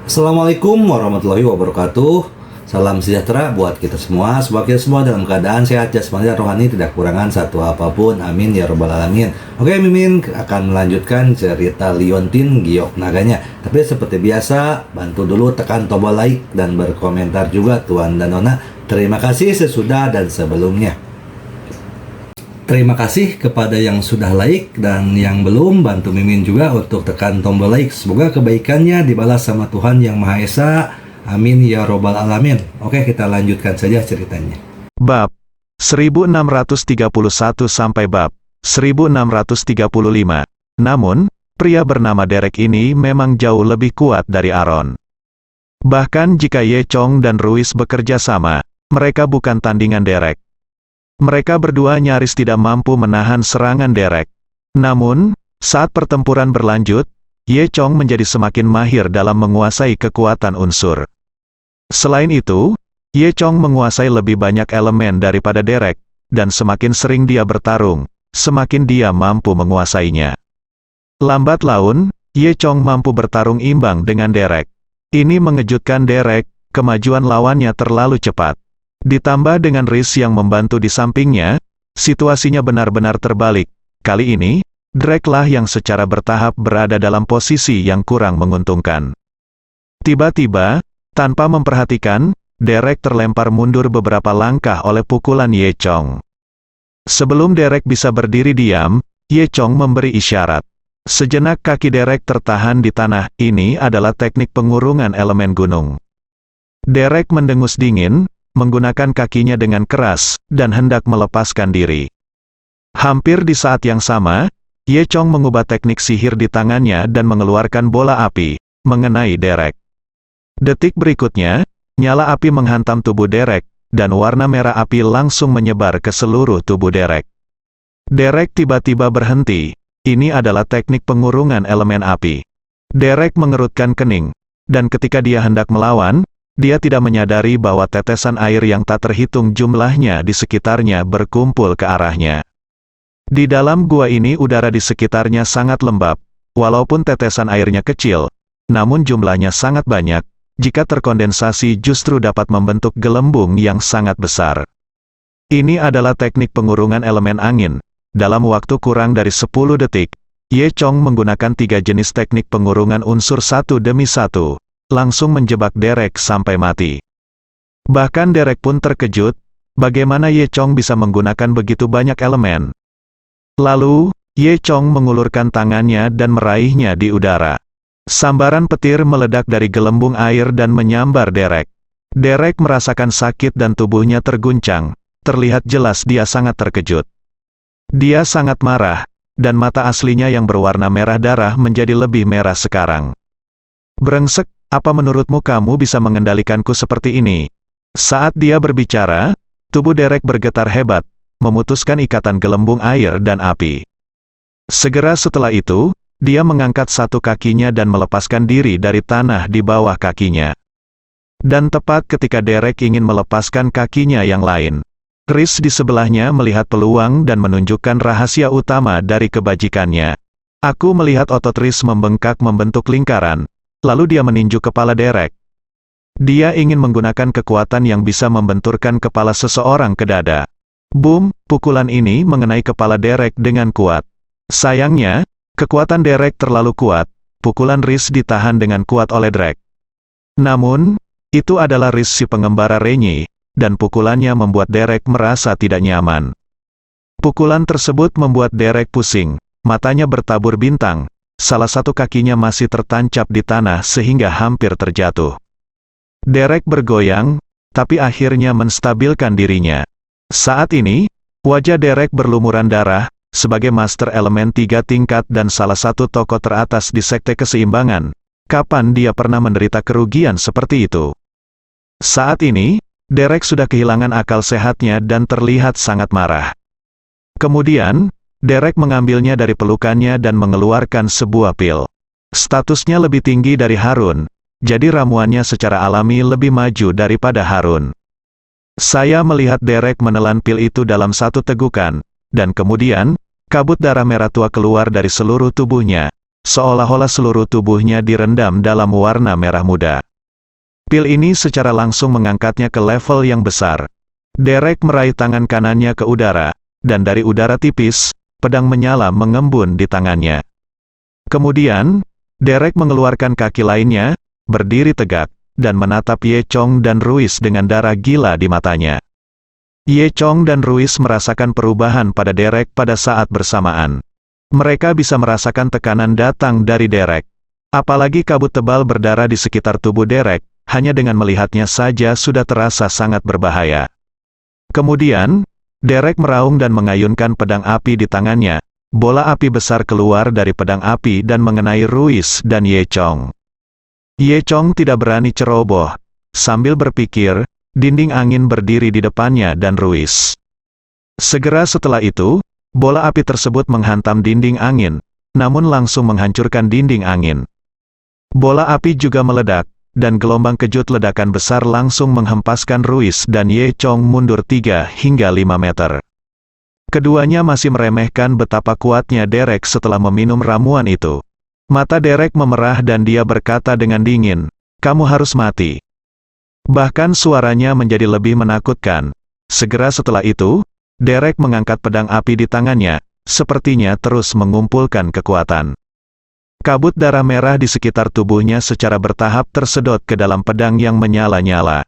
Assalamualaikum warahmatullahi wabarakatuh. Salam sejahtera buat kita semua. Semoga kita semua dalam keadaan sehat jasmani dan rohani, tidak kekurangan satu apapun. Amin ya robbal alamin. Oke, Mimin akan melanjutkan cerita Liontin Giok Naganya. Tapi seperti biasa, bantu dulu tekan tombol like dan berkomentar juga Tuan dan Nona. Terima kasih sesudah dan sebelumnya. Terima kasih kepada yang sudah like dan yang belum, bantu Mimin juga untuk tekan tombol like. Semoga kebaikannya dibalas sama Tuhan Yang Maha Esa. Amin ya robbal alamin. Oke, kita lanjutkan saja ceritanya. Bab 1631 sampai bab 1635. Namun, pria bernama Derek ini memang jauh lebih kuat dari Aaron. Bahkan jika Ye Chong dan Ruiz bekerja sama, mereka bukan tandingan Derek. Mereka berdua nyaris tidak mampu menahan serangan Derek. Namun, saat pertempuran berlanjut, Ye Chong menjadi semakin mahir dalam menguasai kekuatan unsur. Selain itu, Ye Chong menguasai lebih banyak elemen daripada Derek, dan semakin sering dia bertarung, semakin dia mampu menguasainya. Lambat laun, Ye Chong mampu bertarung imbang dengan Derek. Ini mengejutkan Derek, kemajuan lawannya terlalu cepat. Ditambah dengan Riz yang membantu di sampingnya, situasinya benar-benar terbalik. Kali ini, Derek lah yang secara bertahap berada dalam posisi yang kurang menguntungkan. Tiba-tiba, tanpa memperhatikan, Derek terlempar mundur beberapa langkah oleh pukulan Ye Chong. Sebelum Derek bisa berdiri diam, Ye Chong memberi isyarat. Sejenak kaki Derek tertahan di tanah. Ini adalah teknik pengurungan elemen gunung. Derek mendengus dingin, menggunakan kakinya dengan keras, dan hendak melepaskan diri. Hampir di saat yang sama, Ye Chong mengubah teknik sihir di tangannya dan mengeluarkan bola api, mengenai Derek. Detik berikutnya, nyala api menghantam tubuh Derek, dan warna merah api langsung menyebar ke seluruh tubuh Derek. Derek tiba-tiba berhenti. Ini adalah teknik pengurungan elemen api. Derek mengerutkan kening, dan ketika dia hendak melawan, dia tidak menyadari bahwa tetesan air yang tak terhitung jumlahnya di sekitarnya berkumpul ke arahnya. Di dalam gua ini udara di sekitarnya sangat lembab, walaupun tetesan airnya kecil, namun jumlahnya sangat banyak. Jika terkondensasi justru dapat membentuk gelembung yang sangat besar. Ini adalah teknik pengurungan elemen angin. Dalam waktu kurang dari 10 detik, Ye Chong menggunakan 3 jenis teknik pengurungan unsur satu demi satu, langsung menjebak Derek sampai mati. Bahkan Derek pun terkejut, bagaimana Ye Chong bisa menggunakan begitu banyak elemen. Lalu, Ye Chong mengulurkan tangannya dan meraihnya di udara. Sambaran petir meledak dari gelembung air dan menyambar Derek. Derek merasakan sakit dan tubuhnya terguncang. Terlihat jelas dia sangat terkejut. Dia sangat marah, dan mata aslinya yang berwarna merah darah menjadi lebih merah sekarang. "Brengsek, apa menurutmu kamu bisa mengendalikanku seperti ini?" Saat dia berbicara, tubuh Derek bergetar hebat, memutuskan ikatan gelembung air dan api. Segera setelah itu, dia mengangkat satu kakinya dan melepaskan diri dari tanah di bawah kakinya. Dan tepat ketika Derek ingin melepaskan kakinya yang lain, Riz di sebelahnya melihat peluang dan menunjukkan rahasia utama dari kebajikannya. Aku melihat otot Riz membengkak membentuk lingkaran, lalu dia meninju kepala Derek. Dia ingin menggunakan kekuatan yang bisa membenturkan kepala seseorang ke dada. Boom, pukulan ini mengenai kepala Derek dengan kuat. Sayangnya, kekuatan Derek terlalu kuat, pukulan Riz ditahan dengan kuat oleh Derek. Namun, itu adalah Riz si pengembara Renyi, dan pukulannya membuat Derek merasa tidak nyaman. Pukulan tersebut membuat Derek pusing, matanya bertabur bintang, salah satu kakinya masih tertancap di tanah sehingga hampir terjatuh. Derek bergoyang, tapi akhirnya menstabilkan dirinya. Saat ini, wajah Derek berlumuran darah. Sebagai master elemen 3 tingkat dan salah satu tokoh teratas di Sekte Keseimbangan, kapan dia pernah menderita kerugian seperti itu? Saat ini, Derek sudah kehilangan akal sehatnya dan terlihat sangat marah. Kemudian, Derek mengambilnya dari pelukannya dan mengeluarkan sebuah pil. Statusnya lebih tinggi dari Harun, jadi ramuannya secara alami lebih maju daripada Harun. Saya melihat Derek menelan pil itu dalam satu tegukan, dan kemudian, kabut darah merah tua keluar dari seluruh tubuhnya, seolah-olah seluruh tubuhnya direndam dalam warna merah muda. Pil ini secara langsung mengangkatnya ke level yang besar. Derek meraih tangan kanannya ke udara, dan dari udara tipis, pedang menyala mengembun di tangannya. Kemudian, Derek mengeluarkan kaki lainnya, berdiri tegak, dan menatap Ye Chong dan Ruiz dengan darah gila di matanya. Ye Chong dan Ruiz merasakan perubahan pada Derek pada saat bersamaan. Mereka bisa merasakan tekanan datang dari Derek. Apalagi kabut tebal berdarah di sekitar tubuh Derek, hanya dengan melihatnya saja sudah terasa sangat berbahaya. Kemudian, Derek meraung dan mengayunkan pedang api di tangannya. Bola api besar keluar dari pedang api dan mengenai Ruiz dan Ye Chong. Ye Chong tidak berani ceroboh. Sambil berpikir, dinding angin berdiri di depannya dan Ruiz. Segera setelah itu, bola api tersebut menghantam dinding angin, namun langsung menghancurkan dinding angin. Bola api juga meledak, dan gelombang kejut ledakan besar langsung menghempaskan Ruiz dan Ye Chong mundur 3 hingga 5 meter. Keduanya masih meremehkan betapa kuatnya Derek setelah meminum ramuan itu. Mata Derek memerah dan dia berkata dengan dingin, "Kamu harus mati." Bahkan suaranya menjadi lebih menakutkan. Segera setelah itu, Derek mengangkat pedang api di tangannya, sepertinya terus mengumpulkan kekuatan. Kabut darah merah di sekitar tubuhnya secara bertahap tersedot ke dalam pedang yang menyala-nyala.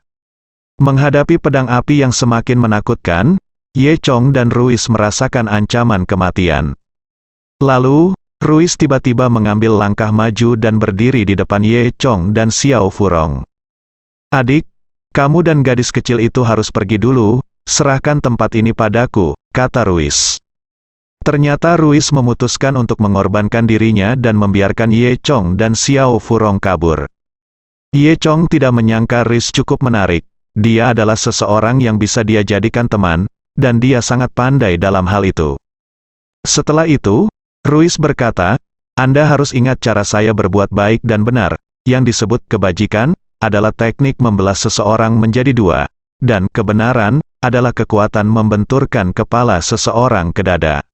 Menghadapi pedang api yang semakin menakutkan, Ye Chong dan Ruiz merasakan ancaman kematian. Lalu, Ruiz tiba-tiba mengambil langkah maju dan berdiri di depan Ye Chong dan Xiao Furong. "Adik, kamu dan gadis kecil itu harus pergi dulu, serahkan tempat ini padaku," kata Ruiz. Ternyata Ruiz memutuskan untuk mengorbankan dirinya dan membiarkan Ye Chong dan Xiao Furong kabur. Ye Chong tidak menyangka Ruiz cukup menarik. Dia adalah seseorang yang bisa dia jadikan teman, dan dia sangat pandai dalam hal itu. Setelah itu, Ruiz berkata, "Anda harus ingat cara saya berbuat baik dan benar. Yang disebut kebajikan adalah teknik membelah seseorang menjadi dua, dan kebenaran adalah kekuatan membenturkan kepala seseorang ke dada."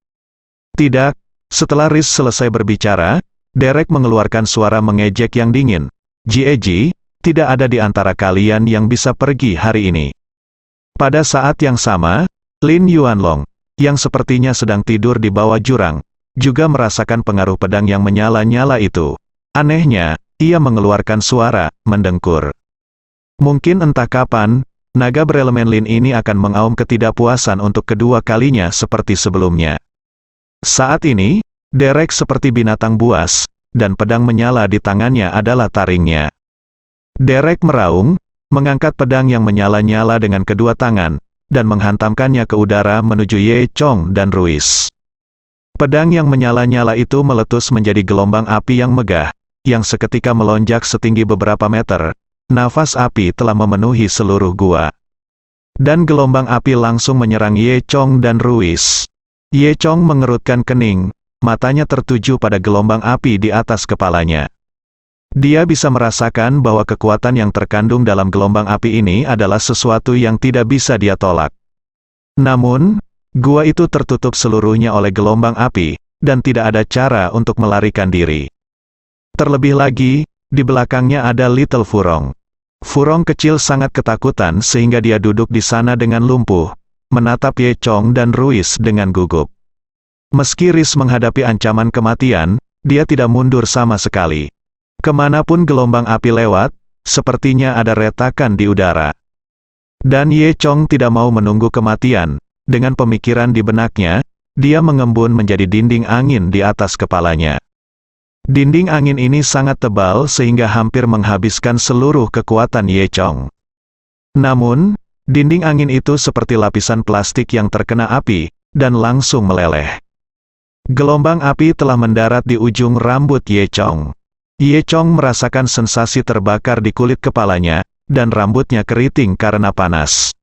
Tidak, setelah Ruiz selesai berbicara, Derek mengeluarkan suara mengejek yang dingin. "Jie, tidak ada di antara kalian yang bisa pergi hari ini." Pada saat yang sama, Lin Yuanlong, yang sepertinya sedang tidur di bawah jurang, juga merasakan pengaruh pedang yang menyala-nyala itu. Anehnya, ia mengeluarkan suara mendengkur. Mungkin entah kapan, naga berelemen Lin ini akan mengaum ketidakpuasan untuk kedua kalinya seperti sebelumnya. Saat ini, Derek seperti binatang buas, dan pedang menyala di tangannya adalah taringnya. Derek meraung, mengangkat pedang yang menyala-nyala dengan kedua tangan, dan menghantamkannya ke udara menuju Ye Chong dan Ruiz. Pedang yang menyala-nyala itu meletus menjadi gelombang api yang megah, yang seketika melonjak setinggi beberapa meter. Nafas api telah memenuhi seluruh gua. Dan gelombang api langsung menyerang Ye Chong dan Ruiz. Ye Chong mengerutkan kening, matanya tertuju pada gelombang api di atas kepalanya. Dia bisa merasakan bahwa kekuatan yang terkandung dalam gelombang api ini adalah sesuatu yang tidak bisa dia tolak. Namun, gua itu tertutup seluruhnya oleh gelombang api, dan tidak ada cara untuk melarikan diri. Terlebih lagi, di belakangnya ada Little Furong. Furong kecil sangat ketakutan sehingga dia duduk di sana dengan lumpuh, menatap Ye Chong dan Ruiz dengan gugup. Meski Ruiz menghadapi ancaman kematian, dia tidak mundur sama sekali. Kemanapun gelombang api lewat, sepertinya ada retakan di udara. Dan Ye Chong tidak mau menunggu kematian. Dengan pemikiran di benaknya, dia mengembun menjadi dinding angin di atas kepalanya. Dinding angin ini sangat tebal sehingga hampir menghabiskan seluruh kekuatan Ye Chong. Namun, dinding angin itu seperti lapisan plastik yang terkena api, dan langsung meleleh. Gelombang api telah mendarat di ujung rambut Ye Chong. Ye Chong merasakan sensasi terbakar di kulit kepalanya, dan rambutnya keriting karena panas.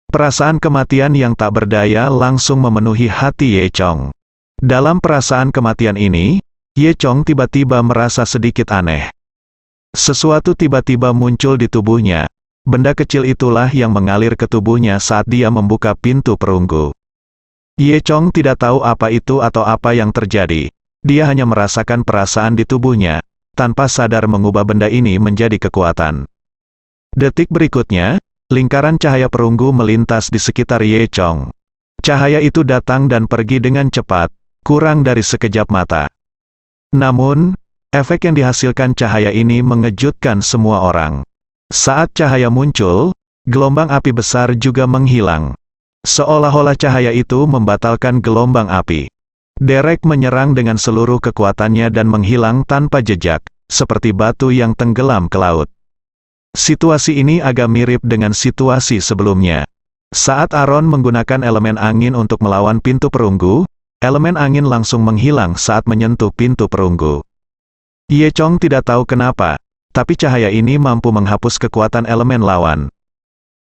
Perasaan kematian yang tak berdaya langsung memenuhi hati Ye Chong. Dalam perasaan kematian ini, Ye Chong tiba-tiba merasa sedikit aneh. Sesuatu tiba-tiba muncul di tubuhnya. Benda kecil itulah yang mengalir ke tubuhnya saat dia membuka pintu perunggu. Ye Chong tidak tahu apa itu atau apa yang terjadi. dia hanya merasakan perasaan di tubuhnya, tanpa sadar mengubah benda ini menjadi kekuatan. Detik berikutnya, lingkaran cahaya perunggu melintas di sekitar Ye Chong. Cahaya itu datang dan pergi dengan cepat, kurang dari sekejap mata. Namun, efek yang dihasilkan cahaya ini mengejutkan semua orang. Saat cahaya muncul, gelombang api besar juga menghilang. Seolah-olah cahaya itu membatalkan gelombang api. Derek menyerang dengan seluruh kekuatannya dan menghilang tanpa jejak, seperti batu yang tenggelam ke laut. Situasi ini agak mirip dengan situasi sebelumnya. Saat Aaron menggunakan elemen angin untuk melawan pintu perunggu, elemen angin langsung menghilang saat menyentuh pintu perunggu. Ye Chong tidak tahu kenapa, tapi cahaya ini mampu menghapus kekuatan elemen lawan.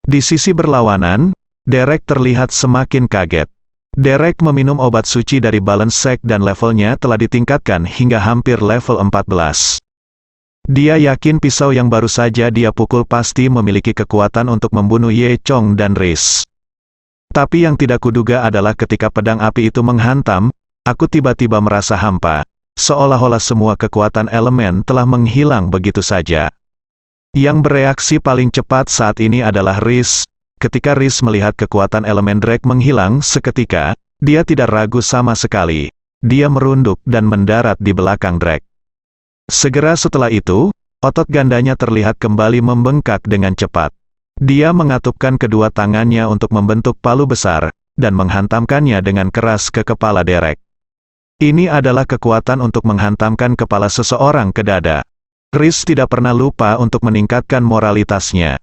Di sisi berlawanan, Derek terlihat semakin kaget. Derek meminum obat suci dari balance sect dan levelnya telah ditingkatkan hingga hampir level 14. Dia yakin pisau yang baru saja dia pukul pasti memiliki kekuatan untuk membunuh Ye Chong dan Riz. Tapi yang tidak kuduga adalah ketika pedang api itu menghantam, aku tiba-tiba merasa hampa, seolah-olah semua kekuatan elemen telah menghilang begitu saja. Yang bereaksi paling cepat saat ini adalah Riz. Ketika Riz melihat kekuatan elemen Drake menghilang seketika, dia tidak ragu sama sekali. Dia merunduk dan mendarat di belakang Drake. Segera setelah itu, otot gandanya terlihat kembali membengkak dengan cepat. Dia mengatupkan kedua tangannya untuk membentuk palu besar, dan menghantamkannya dengan keras ke kepala Derek. Ini adalah kekuatan untuk menghantamkan kepala seseorang ke dada. Riz tidak pernah lupa untuk meningkatkan moralitasnya.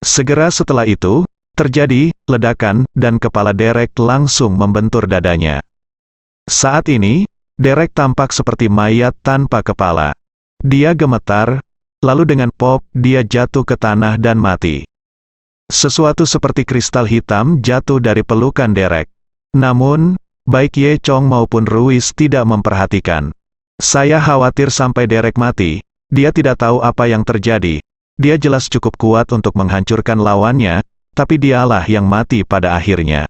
Segera setelah itu, terjadi ledakan, dan kepala Derek langsung membentur dadanya. Saat ini, Derek tampak seperti mayat tanpa kepala. Dia gemetar, lalu dengan pop, dia jatuh ke tanah dan mati. Sesuatu seperti kristal hitam jatuh dari pelukan Derek. Namun, baik Ye Chong maupun Ruiz tidak memperhatikan. Saya khawatir sampai Derek mati, dia tidak tahu apa yang terjadi. Dia jelas cukup kuat untuk menghancurkan lawannya, tapi dialah yang mati pada akhirnya.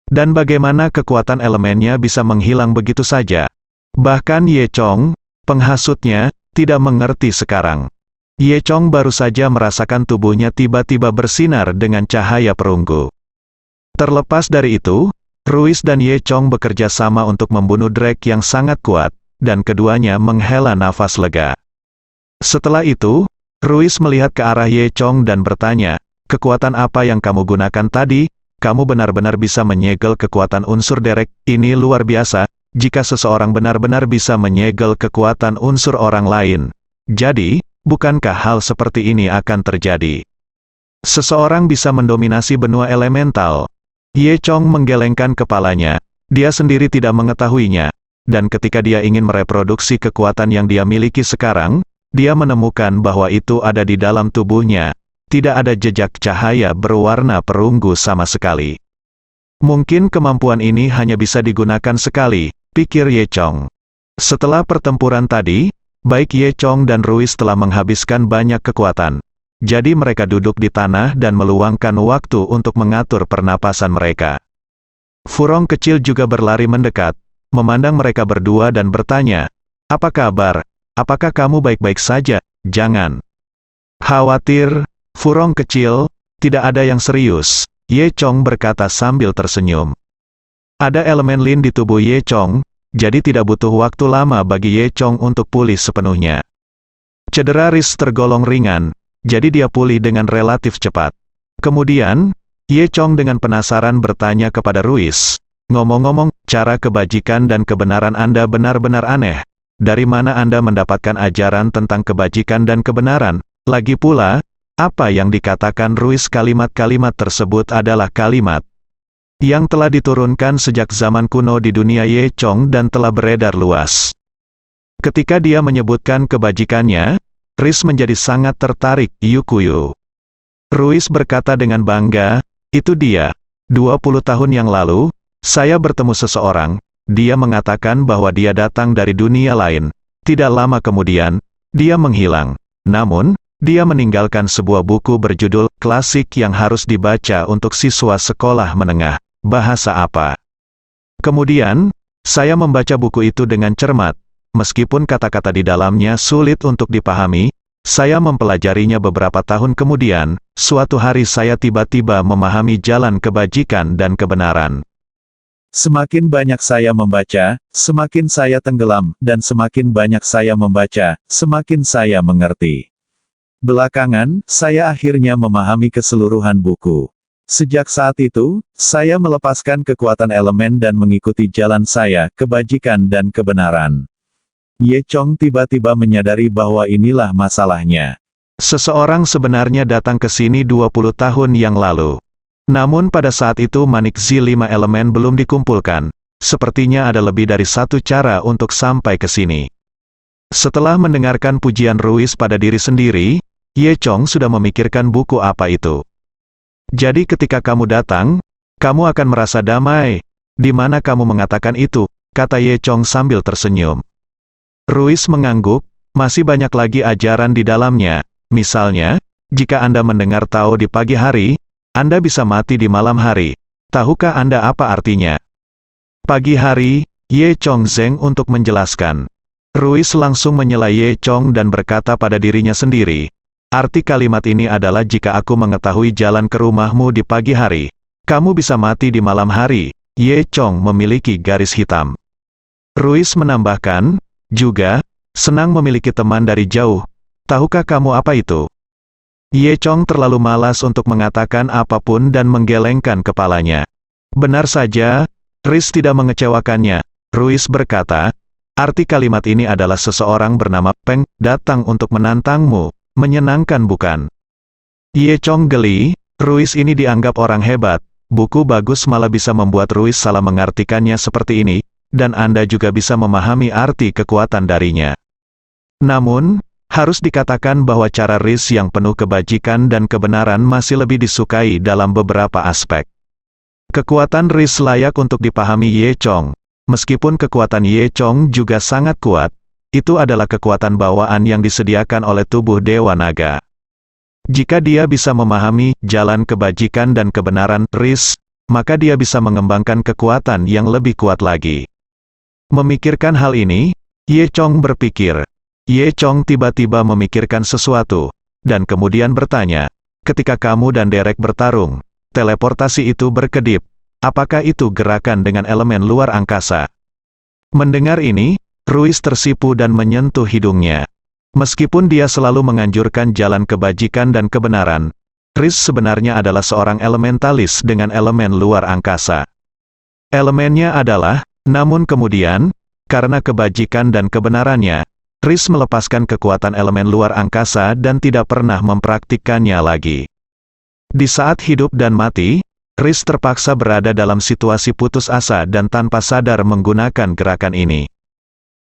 Dan bagaimana kekuatan elemennya bisa menghilang begitu saja? Bahkan Ye Chong, penghasutnya, tidak mengerti sekarang. Ye Chong baru saja merasakan tubuhnya tiba-tiba bersinar dengan cahaya perunggu. Terlepas dari itu, Ruiz dan Ye Chong bekerja sama untuk membunuh Drake yang sangat kuat, dan keduanya menghela nafas lega. Setelah itu, Ruiz melihat ke arah Ye Chong dan bertanya, "Kekuatan apa yang kamu gunakan tadi? Kamu benar-benar bisa menyegel kekuatan unsur Derek, ini luar biasa, jika seseorang benar-benar bisa menyegel kekuatan unsur orang lain. Jadi, bukankah hal seperti ini akan terjadi? Seseorang bisa mendominasi benua elemental." Ye Chong menggelengkan kepalanya, dia sendiri tidak mengetahuinya, dan ketika dia ingin mereproduksi kekuatan yang dia miliki sekarang, dia menemukan bahwa itu ada di dalam tubuhnya. Tidak ada jejak cahaya berwarna perunggu sama sekali. Mungkin kemampuan ini hanya bisa digunakan sekali, pikir Ye Chong. Setelah pertempuran tadi, baik Ye Chong dan Ruiz telah menghabiskan banyak kekuatan. Jadi mereka duduk di tanah dan meluangkan waktu untuk mengatur pernapasan mereka. Furong kecil juga berlari mendekat, memandang mereka berdua dan bertanya, "Apa kabar? Apakah kamu baik-baik saja?" "Jangan khawatir, Furong kecil, tidak ada yang serius," Ye Chong berkata sambil tersenyum. Ada elemen Lin di tubuh Ye Chong, jadi tidak butuh waktu lama bagi Ye Chong untuk pulih sepenuhnya. Cedera Riz tergolong ringan, jadi dia pulih dengan relatif cepat. Kemudian, Ye Chong dengan penasaran bertanya kepada Ruiz, "Ngomong-ngomong, cara kebajikan dan kebenaran Anda benar-benar aneh. Dari mana Anda mendapatkan ajaran tentang kebajikan dan kebenaran? Lagi pula, apa yang dikatakan Ruiz kalimat-kalimat tersebut adalah kalimat yang telah diturunkan sejak zaman kuno di dunia Ye Chong dan telah beredar luas." Ketika dia menyebutkan kebajikannya, Riz menjadi sangat tertarik, "Yukuyu." Ruiz berkata dengan bangga, "Itu dia. 20 tahun yang lalu, saya bertemu seseorang, dia mengatakan bahwa dia datang dari dunia lain. Tidak lama kemudian, dia menghilang. Namun, dia meninggalkan sebuah buku berjudul klasik yang harus dibaca untuk siswa sekolah menengah. Bahasa apa?" Kemudian, Saya membaca buku itu dengan cermat, meskipun kata-kata di dalamnya sulit untuk dipahami. Saya mempelajarinya beberapa tahun kemudian. Suatu hari saya tiba-tiba memahami jalan kebajikan dan kebenaran. Semakin banyak saya membaca, semakin saya tenggelam, dan semakin banyak saya membaca, semakin saya mengerti. Belakangan, saya akhirnya memahami keseluruhan buku. Sejak saat itu, saya melepaskan kekuatan elemen dan mengikuti jalan saya, kebajikan dan kebenaran. Ye Chong tiba-tiba menyadari bahwa inilah masalahnya. Seseorang sebenarnya datang ke sini 20 tahun yang lalu. Namun pada saat itu manik-zi 5 elemen belum dikumpulkan. Sepertinya ada lebih dari satu cara untuk sampai ke sini. Setelah mendengarkan pujian Ruis pada diri sendiri, Ye Chong sudah memikirkan buku apa itu. Jadi ketika kamu datang, kamu akan merasa damai. Di mana kamu mengatakan itu, kata Ye Chong sambil tersenyum. Ruis mengangguk, masih banyak lagi ajaran di dalamnya. Misalnya, jika Anda mendengar Tao di pagi hari, Anda bisa mati di malam hari. Tahukah Anda apa artinya? Pagi hari, Ye Chong zeng untuk menjelaskan. Ruis langsung menyela Ye Chong dan berkata pada dirinya sendiri, arti kalimat ini adalah jika aku mengetahui jalan ke rumahmu di pagi hari, kamu bisa mati di malam hari. Ye Chong memiliki garis hitam. Ruis menambahkan, juga, senang memiliki teman dari jauh. Tahukah kamu apa itu? Ye Chong terlalu malas untuk mengatakan apapun dan menggelengkan kepalanya. Benar saja, Riz tidak mengecewakannya. Ruis berkata, arti kalimat ini adalah seseorang bernama Peng datang untuk menantangmu. Menyenangkan bukan? Ye Chong geli, Ruis ini dianggap orang hebat. Buku bagus malah bisa membuat Ruis salah mengartikannya seperti ini, dan Anda juga bisa memahami arti kekuatan darinya. Namun, harus dikatakan bahwa cara Riz yang penuh kebajikan dan kebenaran masih lebih disukai dalam beberapa aspek. Kekuatan Riz layak untuk dipahami Ye Chong. Meskipun kekuatan Ye Chong juga sangat kuat, itu adalah kekuatan bawaan yang disediakan oleh tubuh Dewa Naga. Jika dia bisa memahami jalan kebajikan dan kebenaran Riz, maka dia bisa mengembangkan kekuatan yang lebih kuat lagi. Memikirkan hal ini, Ye Chong berpikir. Ye Chong tiba-tiba memikirkan sesuatu, dan kemudian bertanya, ketika kamu dan Derek bertarung, teleportasi itu berkedip, apakah itu gerakan dengan elemen luar angkasa? Mendengar ini, Ruis tersipu dan menyentuh hidungnya. Meskipun dia selalu menganjurkan jalan kebajikan dan kebenaran, Riz sebenarnya adalah seorang elementalis dengan elemen luar angkasa. Elemennya adalah, namun kemudian, karena kebajikan dan kebenarannya, Riz melepaskan kekuatan elemen luar angkasa dan tidak pernah mempraktikkannya lagi. Di saat hidup dan mati, Riz terpaksa berada dalam situasi putus asa dan tanpa sadar menggunakan gerakan ini.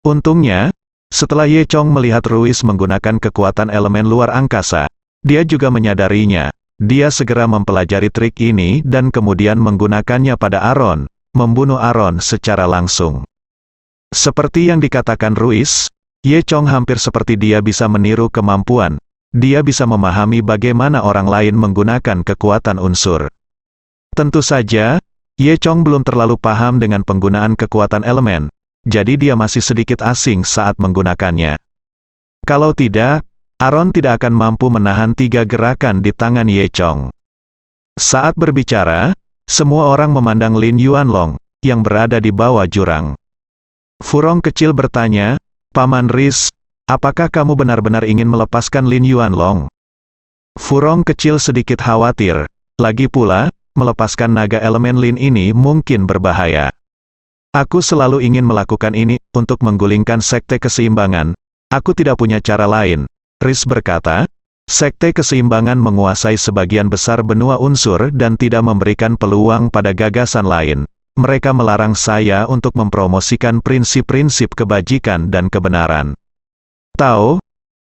Untungnya, setelah Ye Chong melihat Ruis menggunakan kekuatan elemen luar angkasa, dia juga menyadarinya. Dia segera mempelajari trik ini dan kemudian menggunakannya pada Aaron, membunuh Aaron secara langsung. Seperti yang dikatakan Ruis, Ye Chong hampir seperti dia bisa meniru kemampuan. Dia bisa memahami bagaimana orang lain menggunakan kekuatan unsur. Tentu saja, Ye Chong belum terlalu paham dengan penggunaan kekuatan elemen, jadi dia masih sedikit asing saat menggunakannya. Kalau tidak, Aaron tidak akan mampu menahan 3 gerakan di tangan Ye Chong. Saat berbicara, semua orang memandang Lin Yuanlong, yang berada di bawah jurang. Furong kecil bertanya, Paman Riz, apakah kamu benar-benar ingin melepaskan Lin Yuanlong? Furong kecil sedikit khawatir, lagi pula, melepaskan naga elemen Lin ini mungkin berbahaya. Aku selalu ingin melakukan ini, untuk menggulingkan Sekte Keseimbangan. Aku tidak punya cara lain. Riz berkata, Sekte Keseimbangan menguasai sebagian besar benua unsur dan tidak memberikan peluang pada gagasan lain. Mereka melarang saya untuk mempromosikan prinsip-prinsip kebajikan dan kebenaran. Tahu?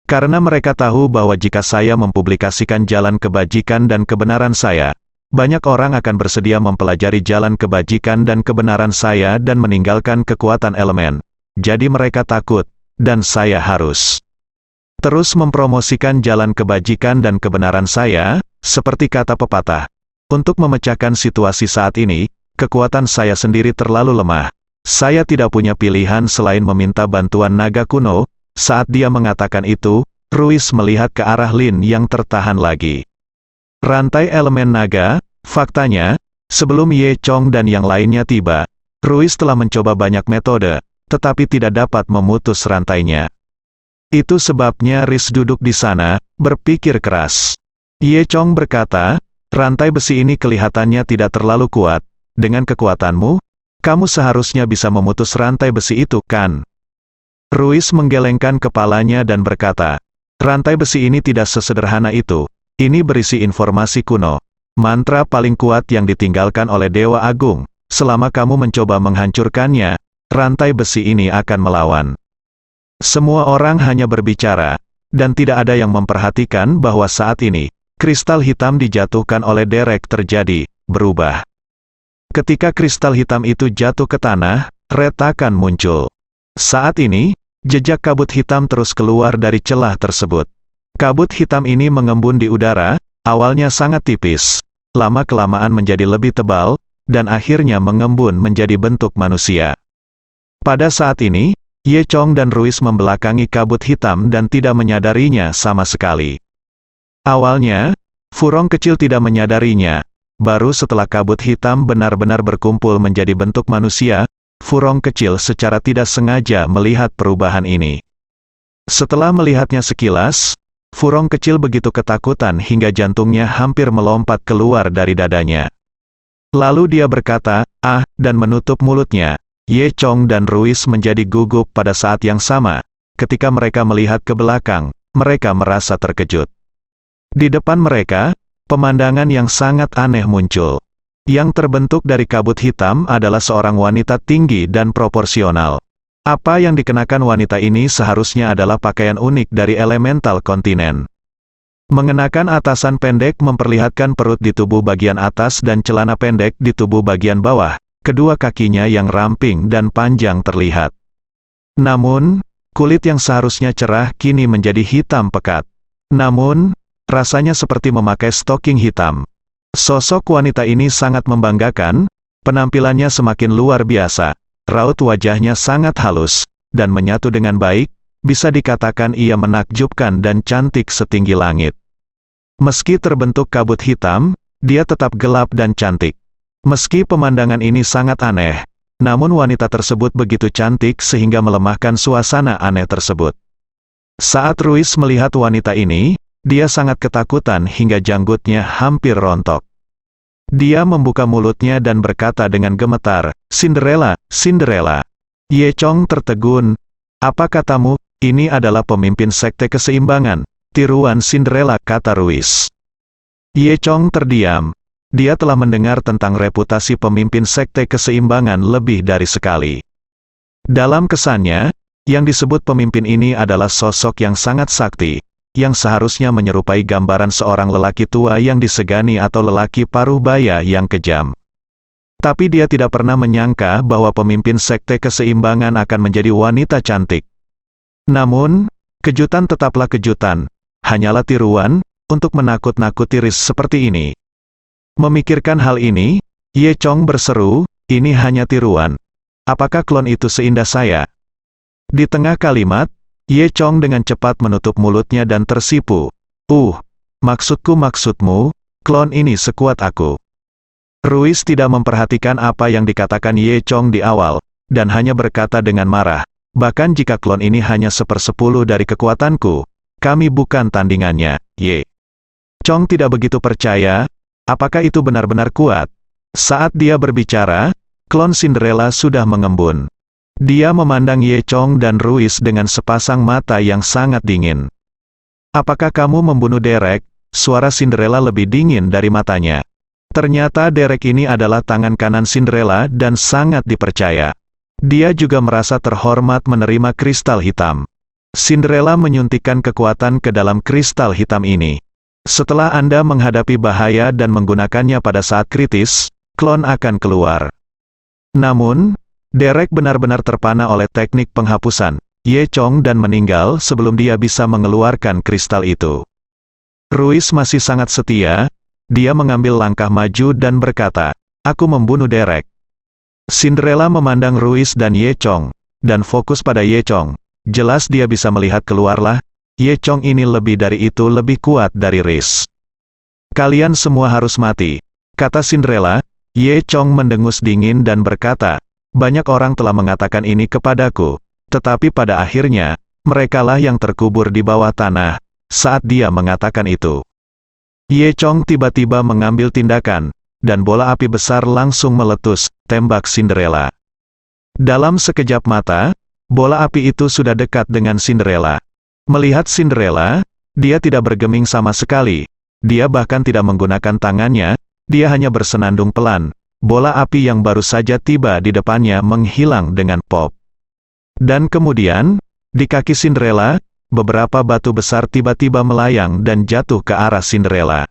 Karena mereka tahu bahwa jika saya mempublikasikan jalan kebajikan dan kebenaran saya, banyak orang akan bersedia mempelajari jalan kebajikan dan kebenaran saya dan meninggalkan kekuatan elemen. Jadi mereka takut, dan saya harus terus mempromosikan jalan kebajikan dan kebenaran saya, seperti kata pepatah. Untuk memecahkan situasi saat ini, kekuatan saya sendiri terlalu lemah. saya tidak punya pilihan selain meminta bantuan naga kuno." Saat dia mengatakan itu, Ruiz melihat ke arah Lin yang tertahan lagi. Rantai elemen naga, faktanya, sebelum Ye Chong dan yang lainnya tiba, Ruiz telah mencoba banyak metode, tetapi tidak dapat memutus rantainya. Itu sebabnya Riz duduk di sana, berpikir keras. Ye Chong berkata, "Rantai besi ini kelihatannya tidak terlalu kuat. Dengan kekuatanmu, kamu seharusnya bisa memutus rantai besi itu, kan?" Ruiz menggelengkan kepalanya dan berkata, "Rantai besi ini tidak sesederhana itu. Ini berisi informasi kuno. Mantra paling kuat yang ditinggalkan oleh Dewa Agung. Selama kamu mencoba menghancurkannya, rantai besi ini akan melawan." Semua orang hanya berbicara, dan tidak ada yang memperhatikan bahwa saat ini, kristal hitam dijatuhkan oleh Derek terjadi, berubah. Ketika kristal hitam itu jatuh ke tanah, retakan muncul. Saat ini, jejak kabut hitam terus keluar dari celah tersebut. Kabut hitam ini mengembun di udara, awalnya sangat tipis, lama-kelamaan menjadi lebih tebal, dan akhirnya mengembun menjadi bentuk manusia. Pada saat ini, Ye Chong dan Ruiz membelakangi kabut hitam dan tidak menyadarinya sama sekali. Awalnya, Furong kecil tidak menyadarinya. Baru setelah kabut hitam benar-benar berkumpul menjadi bentuk manusia, Furong kecil secara tidak sengaja melihat perubahan ini. Setelah melihatnya sekilas, Furong kecil begitu ketakutan hingga jantungnya hampir melompat keluar dari dadanya. Lalu dia berkata, "Ah," dan menutup mulutnya. Ye Chong dan Ruiz menjadi gugup pada saat yang sama. Ketika mereka melihat ke belakang, mereka merasa terkejut. Di depan mereka, pemandangan yang sangat aneh muncul. Yang terbentuk dari kabut hitam adalah seorang wanita tinggi dan proporsional. Apa yang dikenakan wanita ini seharusnya adalah pakaian unik dari elemental kontinen. Mengenakan atasan pendek memperlihatkan perut di tubuh bagian atas dan celana pendek di tubuh bagian bawah, kedua kakinya yang ramping dan panjang terlihat. Namun, kulit yang seharusnya cerah kini menjadi hitam pekat. Namun, rasanya seperti memakai stoking hitam. Sosok wanita ini sangat membanggakan, penampilannya semakin luar biasa, raut wajahnya sangat halus, dan menyatu dengan baik, bisa dikatakan ia menakjubkan dan cantik setinggi langit. Meski terbentuk kabut hitam, dia tetap gelap dan cantik. Meski pemandangan ini sangat aneh, namun wanita tersebut begitu cantik sehingga melemahkan suasana aneh tersebut. Saat Ruiz melihat wanita ini, dia sangat ketakutan hingga janggutnya hampir rontok. Dia membuka mulutnya dan berkata dengan gemetar, "Cinderella, Cinderella." Ye Chong tertegun. "Apa katamu?" "Ini adalah pemimpin sekte keseimbangan, tiruan Cinderella," kata Ruiz. Ye Chong terdiam. Dia telah mendengar tentang reputasi pemimpin sekte keseimbangan lebih dari sekali. Dalam kesannya, yang disebut pemimpin ini adalah sosok yang sangat sakti, yang seharusnya menyerupai gambaran seorang lelaki tua yang disegani atau lelaki paruh baya yang kejam. Tapi dia tidak pernah menyangka bahwa pemimpin sekte keseimbangan akan menjadi wanita cantik. Namun, kejutan tetaplah kejutan, hanyalah tiruan, untuk menakut-nakuti Riz seperti ini. Memikirkan hal ini, Ye Chong berseru, "Ini hanya tiruan. Apakah klon itu seindah saya?" Di tengah kalimat, Ye Chong dengan cepat menutup mulutnya dan tersipu. Maksudmu, klon ini sekuat aku." Ruiz tidak memperhatikan apa yang dikatakan Ye Chong di awal, dan hanya berkata dengan marah, "Bahkan jika klon ini hanya 1/10 dari kekuatanku, kami bukan tandingannya." Ye Chong tidak begitu percaya, apakah itu benar-benar kuat? Saat dia berbicara, klon Cinderella sudah mengembun. Dia memandang Ye Chong dan Ruiz dengan sepasang mata yang sangat dingin. "Apakah kamu membunuh Derek?" Suara Cinderella lebih dingin dari matanya. Ternyata Derek ini adalah tangan kanan Cinderella dan sangat dipercaya. Dia juga merasa terhormat menerima kristal hitam. Cinderella menyuntikkan kekuatan ke dalam kristal hitam ini. "Setelah Anda menghadapi bahaya dan menggunakannya pada saat kritis, klon akan keluar." Namun, Derek benar-benar terpana oleh teknik penghapusan Ye Chong dan meninggal sebelum dia bisa mengeluarkan kristal itu. Ruiz masih sangat setia, dia mengambil langkah maju dan berkata, "Aku membunuh Derek." Cinderella memandang Ruis dan Ye Chong, dan fokus pada Ye Chong. Jelas dia bisa melihat keluarlah, Ye Chong ini lebih dari itu lebih kuat dari Riz. Kalian semua harus mati, kata Cinderella. Ye Chong mendengus dingin dan berkata, banyak orang telah mengatakan ini kepadaku, tetapi pada akhirnya, merekalah yang terkubur di bawah tanah, saat dia mengatakan itu. Ye Chong tiba-tiba mengambil tindakan, dan bola api besar langsung meletus, tembak Cinderella. Dalam sekejap mata, bola api itu sudah dekat dengan Cinderella. Melihat Cinderella, dia tidak bergeming sama sekali. Dia bahkan tidak menggunakan tangannya, dia hanya bersenandung pelan. Bola api yang baru saja tiba di depannya menghilang dengan pop. Dan kemudian, di kaki Cinderella, beberapa batu besar tiba-tiba melayang dan jatuh ke arah Cinderella.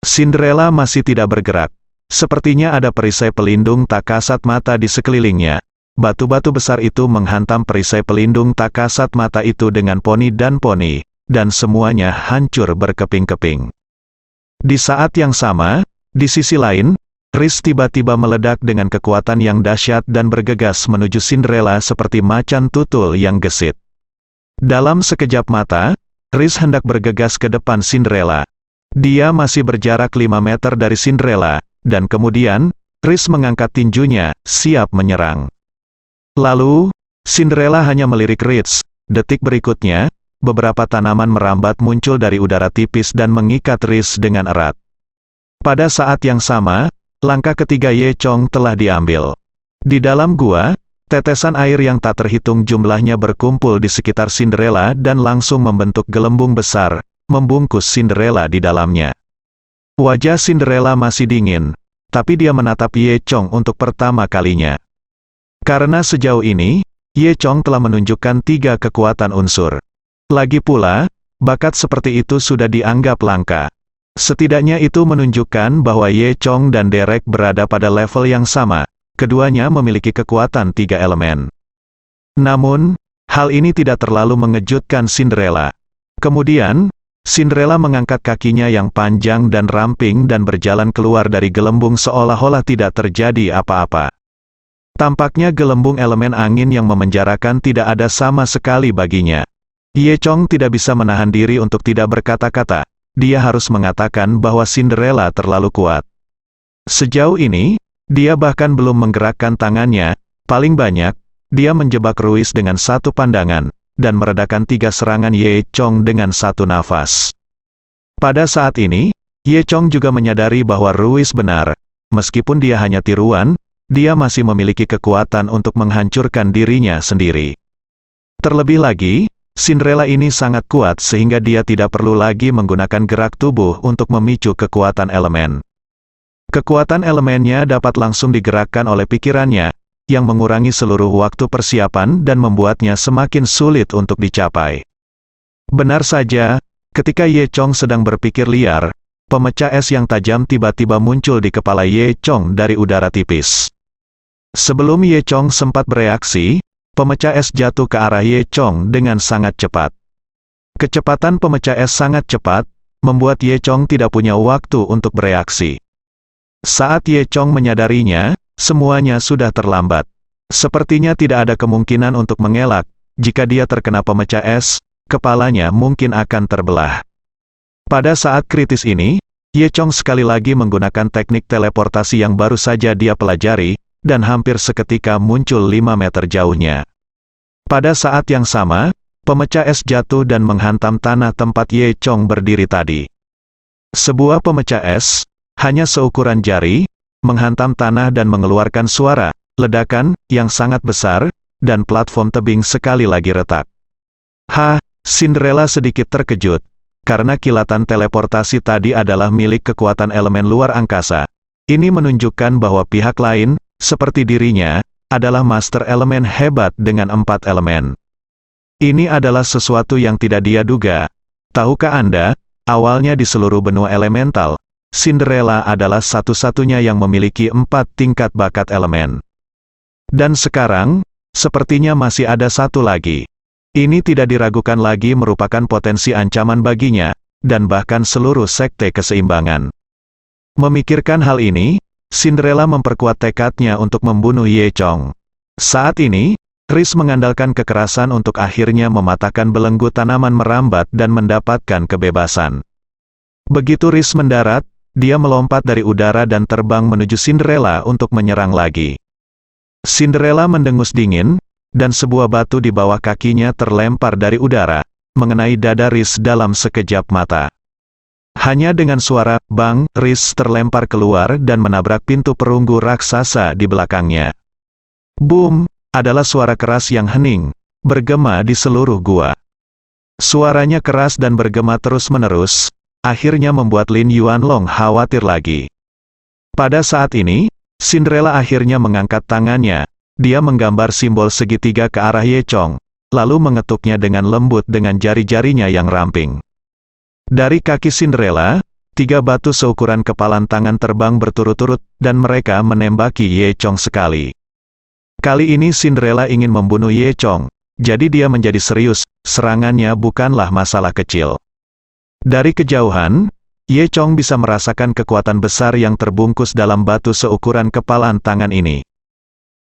Cinderella masih tidak bergerak. Sepertinya ada perisai pelindung tak kasat mata di sekelilingnya. Batu-batu besar itu menghantam perisai pelindung tak kasat mata itu dengan poni, dan semuanya hancur berkeping-keping. Di saat yang sama, di sisi lain, Riz tiba-tiba meledak dengan kekuatan yang dahsyat dan bergegas menuju Cinderella seperti macan tutul yang gesit. Dalam sekejap mata, Riz hendak bergegas ke depan Cinderella. Dia masih berjarak 5 meter dari Cinderella, dan kemudian, Riz mengangkat tinjunya, siap menyerang. Lalu, Cinderella hanya melirik Riz. Detik berikutnya, beberapa tanaman merambat muncul dari udara tipis dan mengikat Riz dengan erat. Pada saat yang sama, langkah ketiga Ye Chong telah diambil. Di dalam gua, tetesan air yang tak terhitung jumlahnya berkumpul di sekitar Cinderella dan langsung membentuk gelembung besar, membungkus Cinderella di dalamnya. Wajah Cinderella masih dingin, tapi dia menatap Ye Chong untuk pertama kalinya. Karena sejauh ini, Ye Chong telah menunjukkan 3 kekuatan unsur. Lagi pula, bakat seperti itu sudah dianggap langka. Setidaknya itu menunjukkan bahwa Ye Chong dan Derek berada pada level yang sama. Keduanya memiliki kekuatan 3 elemen. Namun, hal ini tidak terlalu mengejutkan Cinderella. Kemudian, Cinderella mengangkat kakinya yang panjang dan ramping dan berjalan keluar dari gelembung seolah-olah tidak terjadi apa-apa. Tampaknya gelembung elemen angin yang memenjarakan tidak ada sama sekali baginya. Ye Chong tidak bisa menahan diri untuk tidak berkata-kata. Dia harus mengatakan bahwa Cinderella terlalu kuat. Sejauh ini, dia bahkan belum menggerakkan tangannya. Paling banyak, dia menjebak Ruis dengan satu pandangan, dan meredakan 3 serangan Ye Chong dengan satu nafas. Pada saat ini, Ye Chong juga menyadari bahwa Ruis benar. Meskipun dia hanya tiruan, dia masih memiliki kekuatan untuk menghancurkan dirinya sendiri. Terlebih lagi, Cinderella ini sangat kuat sehingga dia tidak perlu lagi menggunakan gerak tubuh untuk memicu kekuatan elemen. Kekuatan elemennya dapat langsung digerakkan oleh pikirannya, yang mengurangi seluruh waktu persiapan dan membuatnya semakin sulit untuk dicapai. Benar saja, ketika Ye Chong sedang berpikir liar, pemecah es yang tajam tiba-tiba muncul di kepala Ye Chong dari udara tipis. Sebelum Ye Chong sempat bereaksi, pemecah es jatuh ke arah Ye Chong dengan sangat cepat. Kecepatan pemecah es sangat cepat, membuat Ye Chong tidak punya waktu untuk bereaksi. Saat Ye Chong menyadarinya, semuanya sudah terlambat. Sepertinya tidak ada kemungkinan untuk mengelak. Jika dia terkena pemecah es, kepalanya mungkin akan terbelah. Pada saat kritis ini, Ye Chong sekali lagi menggunakan teknik teleportasi yang baru saja dia pelajari, dan hampir seketika muncul 5 meter jauhnya. Pada saat yang sama, pemecah es jatuh dan menghantam tanah tempat Ye Chong berdiri tadi. Sebuah pemecah es, hanya seukuran jari, menghantam tanah dan mengeluarkan suara ledakan yang sangat besar, dan platform tebing sekali lagi retak. Cinderella sedikit terkejut, karena kilatan teleportasi tadi adalah milik kekuatan elemen luar angkasa. Ini menunjukkan bahwa pihak lain, seperti dirinya, adalah master elemen hebat dengan 4 elemen. Ini adalah sesuatu yang tidak dia duga. Tahukah Anda, awalnya di seluruh benua elemental, Cinderella adalah satu-satunya yang memiliki 4 tingkat bakat elemen. Dan sekarang, sepertinya masih ada satu lagi. Ini tidak diragukan lagi merupakan potensi ancaman baginya, dan bahkan seluruh sekte keseimbangan. Memikirkan hal ini, Cinderella memperkuat tekadnya untuk membunuh Ye Chong. Saat ini, Riz mengandalkan kekerasan untuk akhirnya mematahkan belenggu tanaman merambat dan mendapatkan kebebasan. Begitu Riz mendarat, dia melompat dari udara dan terbang menuju Cinderella untuk menyerang lagi. Cinderella mendengus dingin, dan sebuah batu di bawah kakinya terlempar dari udara, mengenai dada Riz dalam sekejap mata. Hanya dengan suara bang, Riz terlempar keluar dan menabrak pintu perunggu raksasa di belakangnya. Boom, adalah suara keras yang hening, bergema di seluruh gua. Suaranya keras dan bergema terus-menerus, akhirnya membuat Lin Yuanlong khawatir lagi. Pada saat ini, Cinderella akhirnya mengangkat tangannya, dia menggambar simbol segitiga ke arah Ye Chong, lalu mengetuknya dengan lembut dengan jari-jarinya yang ramping. Dari kaki Cinderella, 3 batu seukuran kepalan tangan terbang berturut-turut, dan mereka menembaki Ye Chong sekali. Kali ini Cinderella ingin membunuh Ye Chong, jadi dia menjadi serius, serangannya bukanlah masalah kecil. Dari kejauhan, Ye Chong bisa merasakan kekuatan besar yang terbungkus dalam batu seukuran kepalan tangan ini.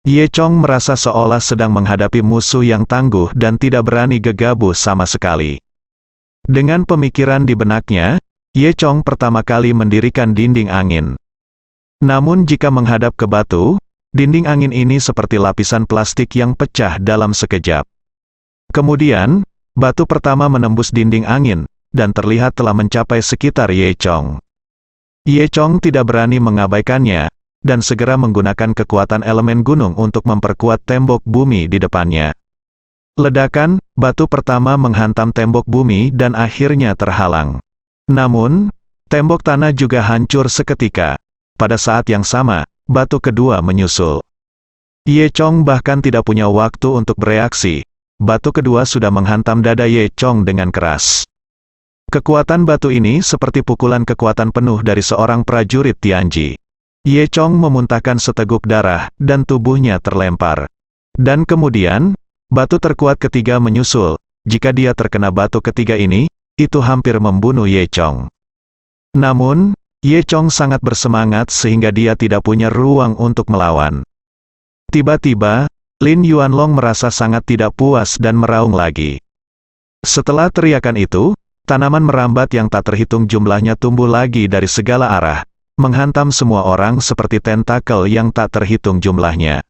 Ye Chong merasa seolah sedang menghadapi musuh yang tangguh dan tidak berani gegabah sama sekali. Dengan pemikiran di benaknya, Ye Chong pertama kali mendirikan dinding angin. Namun jika menghadap ke batu, dinding angin ini seperti lapisan plastik yang pecah dalam sekejap. Kemudian, batu pertama menembus dinding angin, dan terlihat telah mencapai sekitar Ye Chong. Ye Chong tidak berani mengabaikannya, dan segera menggunakan kekuatan elemen gunung untuk memperkuat tembok bumi di depannya. Ledakan, batu pertama menghantam tembok bumi dan akhirnya terhalang. Namun, tembok tanah juga hancur seketika. Pada saat yang sama, batu kedua menyusul. Ye Chong bahkan tidak punya waktu untuk bereaksi. Batu kedua sudah menghantam dada Ye Chong dengan keras. Kekuatan batu ini seperti pukulan kekuatan penuh dari seorang prajurit Tianji. Ye Chong memuntahkan seteguk darah, dan tubuhnya terlempar. Dan kemudian, batu terkuat ketiga menyusul. Jika dia terkena batu ketiga ini, itu hampir membunuh Ye Chong. Namun, Ye Chong sangat bersemangat sehingga dia tidak punya ruang untuk melawan. Tiba-tiba, Lin Yuanlong merasa sangat tidak puas dan meraung lagi. Setelah teriakan itu, tanaman merambat yang tak terhitung jumlahnya tumbuh lagi dari segala arah, menghantam semua orang seperti tentakel yang tak terhitung jumlahnya.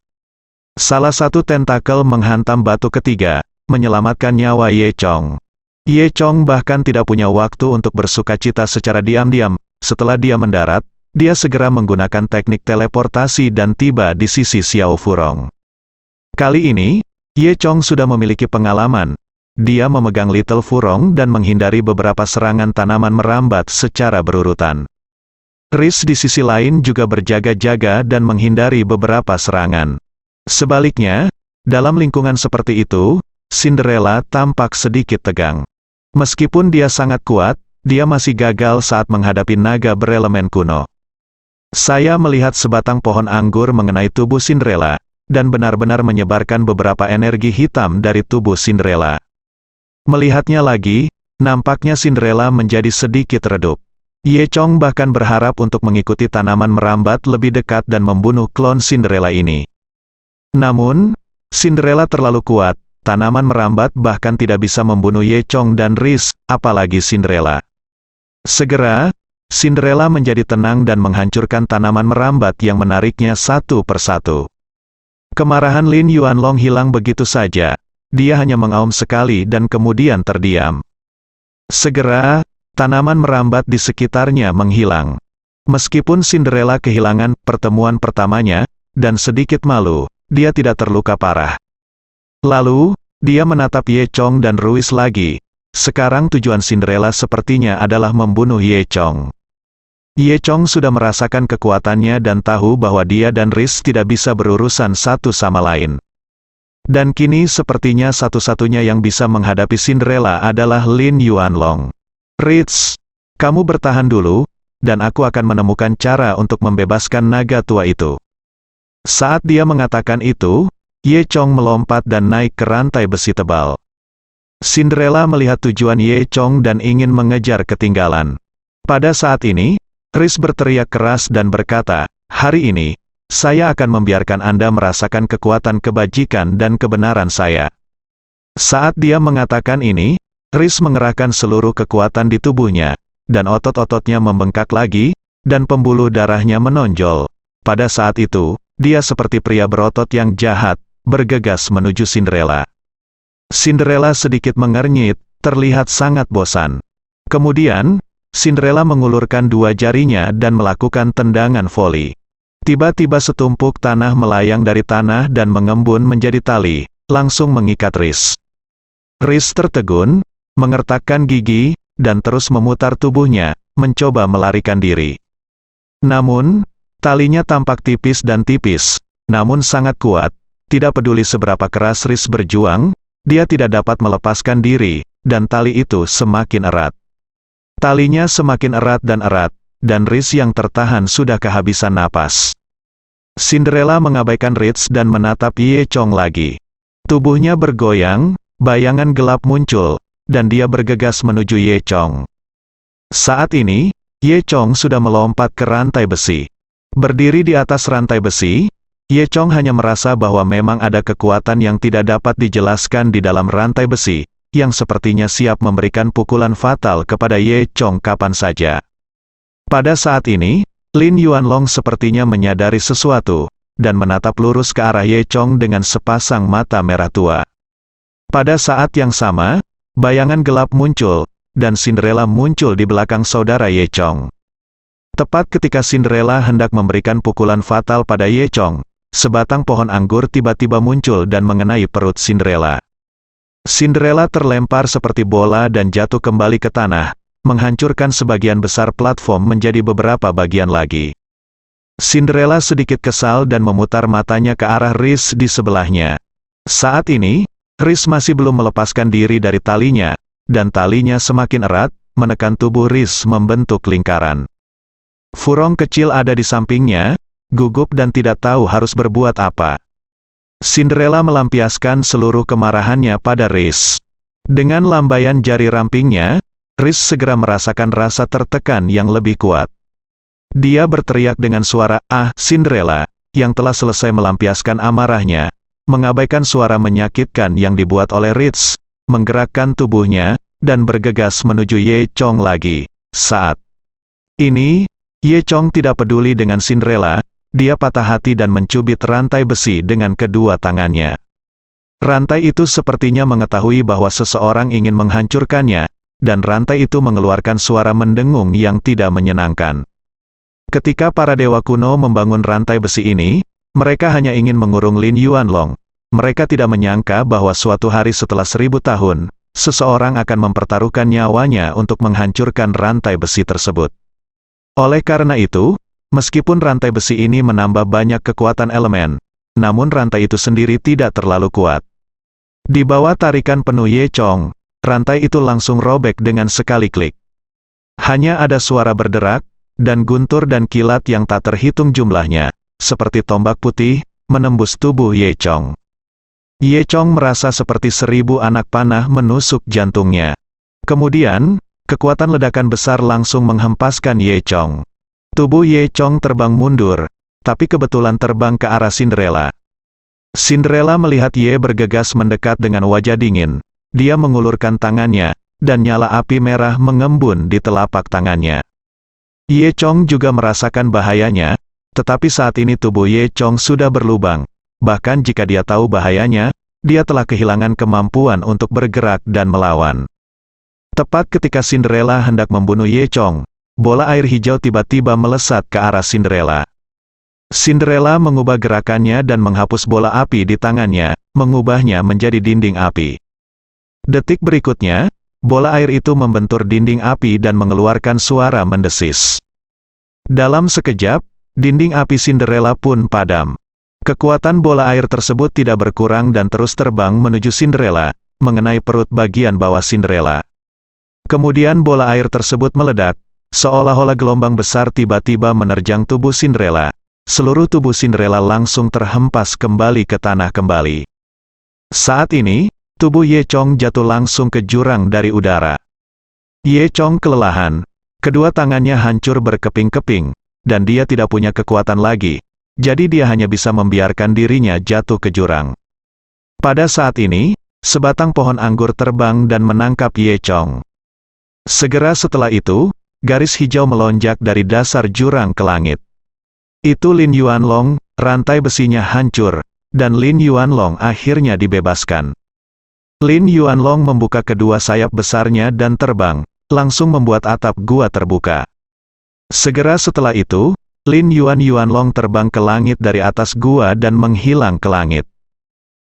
Salah satu tentakel menghantam batu ketiga, menyelamatkan nyawa Ye Chong. Ye Chong bahkan tidak punya waktu untuk bersukacita secara diam-diam. Setelah dia mendarat, dia segera menggunakan teknik teleportasi dan tiba di sisi Xiao Furong. Kali ini, Ye Chong sudah memiliki pengalaman. Dia memegang Little Furong dan menghindari beberapa serangan tanaman merambat secara berurutan. Riz di sisi lain juga berjaga-jaga dan menghindari beberapa serangan. Sebaliknya, dalam lingkungan seperti itu, Cinderella tampak sedikit tegang. Meskipun dia sangat kuat, dia masih gagal saat menghadapi naga berelemen kuno. Saya melihat sebatang pohon anggur mengenai tubuh Cinderella, dan benar-benar menyebarkan beberapa energi hitam dari tubuh Cinderella. Melihatnya lagi, nampaknya Cinderella menjadi sedikit redup. Ye Chong bahkan berharap untuk mengikuti tanaman merambat lebih dekat dan membunuh klon Cinderella ini. Namun, Cinderella terlalu kuat, tanaman merambat bahkan tidak bisa membunuh Ye Chong dan Riz, apalagi Cinderella. Segera, Cinderella menjadi tenang dan menghancurkan tanaman merambat yang menariknya satu persatu. Kemarahan Lin Yuanlong hilang begitu saja, dia hanya mengaum sekali dan kemudian terdiam. Segera, tanaman merambat di sekitarnya menghilang. Meskipun Cinderella kehilangan pertemuan pertamanya, dan sedikit malu, dia tidak terluka parah. Lalu, dia menatap Ye Chong dan Ruiz lagi. Sekarang tujuan Cinderella sepertinya adalah membunuh Ye Chong. Ye Chong sudah merasakan kekuatannya dan tahu bahwa dia dan Riz tidak bisa berurusan satu sama lain. Dan kini sepertinya satu-satunya yang bisa menghadapi Cinderella adalah Lin Yuanlong. Riz, kamu bertahan dulu, dan aku akan menemukan cara untuk membebaskan naga tua itu. Saat dia mengatakan itu, Ye Chong melompat dan naik ke rantai besi tebal. Cinderella melihat tujuan Ye Chong dan ingin mengejar ketinggalan. Pada saat ini, Riz berteriak keras dan berkata, Hari ini, saya akan membiarkan Anda merasakan kekuatan kebajikan dan kebenaran saya. Saat dia mengatakan ini, Rhys mengerahkan seluruh kekuatan di tubuhnya, dan otot-ototnya membengkak lagi, dan pembuluh darahnya menonjol. Pada saat itu, dia seperti pria berotot yang jahat, bergegas menuju Cinderella. Cinderella sedikit mengernyit, terlihat sangat bosan. Kemudian, Cinderella mengulurkan dua jarinya dan melakukan tendangan voli. Tiba-tiba setumpuk tanah melayang dari tanah dan mengembun menjadi tali, langsung mengikat Rhys. Rhys tertegun, mengertakkan gigi, dan terus memutar tubuhnya, mencoba melarikan diri. Namun, talinya tampak tipis dan tipis, namun sangat kuat. Tidak peduli seberapa keras Rhys berjuang, dia tidak dapat melepaskan diri, dan tali itu semakin erat. Talinya semakin erat, dan Rhys yang tertahan sudah kehabisan napas. Cinderella mengabaikan Rhys dan menatap Ye Chong lagi. Tubuhnya bergoyang, bayangan gelap muncul, dan dia bergegas menuju Ye Chong. Saat ini, Ye Chong sudah melompat ke rantai besi. Berdiri di atas rantai besi, Ye Chong hanya merasa bahwa memang ada kekuatan yang tidak dapat dijelaskan di dalam rantai besi, yang sepertinya siap memberikan pukulan fatal kepada Ye Chong kapan saja. Pada saat ini, Lin Yuanlong sepertinya menyadari sesuatu, dan menatap lurus ke arah Ye Chong dengan sepasang mata merah tua. Pada saat yang sama, bayangan gelap muncul, dan Cinderella muncul di belakang saudara Ye Chong. Tepat ketika Cinderella hendak memberikan pukulan fatal pada Ye Chong, sebatang pohon anggur tiba-tiba muncul dan mengenai perut Cinderella. Cinderella terlempar seperti bola dan jatuh kembali ke tanah, menghancurkan sebagian besar platform menjadi beberapa bagian lagi. Cinderella sedikit kesal dan memutar matanya ke arah Rhys di sebelahnya. Saat ini, Rhys masih belum melepaskan diri dari talinya, dan talinya semakin erat, menekan tubuh Rhys membentuk lingkaran. Furong kecil ada di sampingnya, gugup dan tidak tahu harus berbuat apa. Cinderella melampiaskan seluruh kemarahannya pada Rhys. Dengan lambaian jari rampingnya, Rhys segera merasakan rasa tertekan yang lebih kuat. Dia berteriak dengan suara, "Ah, Cinderella," yang telah selesai melampiaskan amarahnya, mengabaikan suara menyakitkan yang dibuat oleh Rhys, menggerakkan tubuhnya, dan bergegas menuju Ye Chong lagi. Saat ini, Ye Chong tidak peduli dengan Cinderella, dia patah hati dan mencubit rantai besi dengan kedua tangannya. Rantai itu sepertinya mengetahui bahwa seseorang ingin menghancurkannya, dan rantai itu mengeluarkan suara mendengung yang tidak menyenangkan. Ketika para dewa kuno membangun rantai besi ini, mereka hanya ingin mengurung Lin Yuanlong. Mereka tidak menyangka bahwa suatu hari setelah 1000 tahun, seseorang akan mempertaruhkan nyawanya untuk menghancurkan rantai besi tersebut. Oleh karena itu, meskipun rantai besi ini menambah banyak kekuatan elemen, namun rantai itu sendiri tidak terlalu kuat. Di bawah tarikan penuh Ye Chong, rantai itu langsung robek dengan sekali klik. Hanya ada suara berderak, dan guntur dan kilat yang tak terhitung jumlahnya, seperti tombak putih, menembus tubuh Ye Chong. Ye Chong merasa seperti 1000 anak panah menusuk jantungnya. Kemudian, kekuatan ledakan besar langsung menghempaskan Ye Chong. Tubuh Ye Chong terbang mundur, tapi kebetulan terbang ke arah Cinderella. Cinderella melihat Ye bergegas mendekat dengan wajah dingin. Dia mengulurkan tangannya, dan nyala api merah mengembun di telapak tangannya. Ye Chong juga merasakan bahayanya, tetapi saat ini tubuh Ye Chong sudah berlubang. Bahkan jika dia tahu bahayanya, dia telah kehilangan kemampuan untuk bergerak dan melawan. Tepat ketika Cinderella hendak membunuh Ye Chong, bola air hijau tiba-tiba melesat ke arah Cinderella. Cinderella mengubah gerakannya dan menghapus bola api di tangannya, mengubahnya menjadi dinding api. Detik berikutnya, bola air itu membentur dinding api dan mengeluarkan suara mendesis. Dalam sekejap, dinding api Cinderella pun padam. Kekuatan bola air tersebut tidak berkurang dan terus terbang menuju Cinderella, mengenai perut bagian bawah Cinderella. Kemudian bola air tersebut meledak, seolah-olah gelombang besar tiba-tiba menerjang tubuh Cinderella. Seluruh tubuh Cinderella langsung terhempas kembali ke tanah kembali. Saat ini, tubuh Ye Chong jatuh langsung ke jurang dari udara. Ye Chong kelelahan. Kedua tangannya hancur berkeping-keping, dan dia tidak punya kekuatan lagi. Jadi dia hanya bisa membiarkan dirinya jatuh ke jurang. Pada saat ini, sebatang pohon anggur terbang dan menangkap Ye Chong. Segera setelah itu, garis hijau melonjak dari dasar jurang ke langit. Itu Lin Yuanlong, rantai besinya hancur, dan Lin Yuanlong akhirnya dibebaskan. Lin Yuanlong membuka kedua sayap besarnya dan terbang, langsung membuat atap gua terbuka. Segera setelah itu, Lin Yuanlong terbang ke langit dari atas gua dan menghilang ke langit.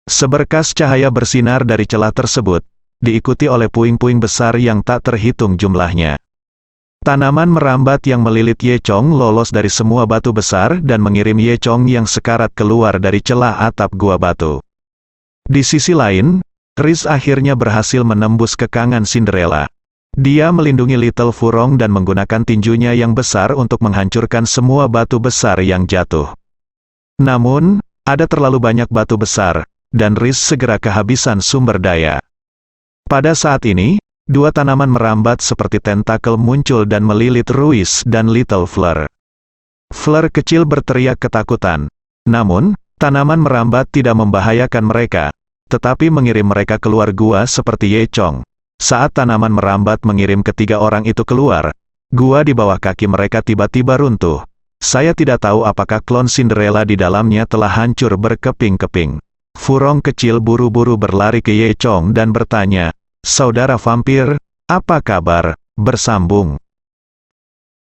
Seberkas cahaya bersinar dari celah tersebut, diikuti oleh puing-puing besar yang tak terhitung jumlahnya. Tanaman merambat yang melilit Ye Chong lolos dari semua batu besar dan mengirim Ye Chong yang sekarat keluar dari celah atap gua batu. Di sisi lain, Riz akhirnya berhasil menembus kekangan Cinderella. Dia melindungi Little Furong dan menggunakan tinjunya yang besar untuk menghancurkan semua batu besar yang jatuh. Namun, ada terlalu banyak batu besar, dan Riz segera kehabisan sumber daya. Pada saat ini, dua tanaman merambat seperti tentakel muncul dan melilit Ruiz dan Little Fleur. Fleur kecil berteriak ketakutan. Namun, tanaman merambat tidak membahayakan mereka, tetapi mengirim mereka keluar gua seperti Ye Chong. Saat tanaman merambat mengirim ketiga orang itu keluar, gua di bawah kaki mereka tiba-tiba runtuh. Saya tidak tahu apakah klon Cinderella di dalamnya telah hancur berkeping-keping. Furong kecil buru-buru berlari ke Ye Chong dan bertanya, "Saudara vampir, apa kabar?" Bersambung.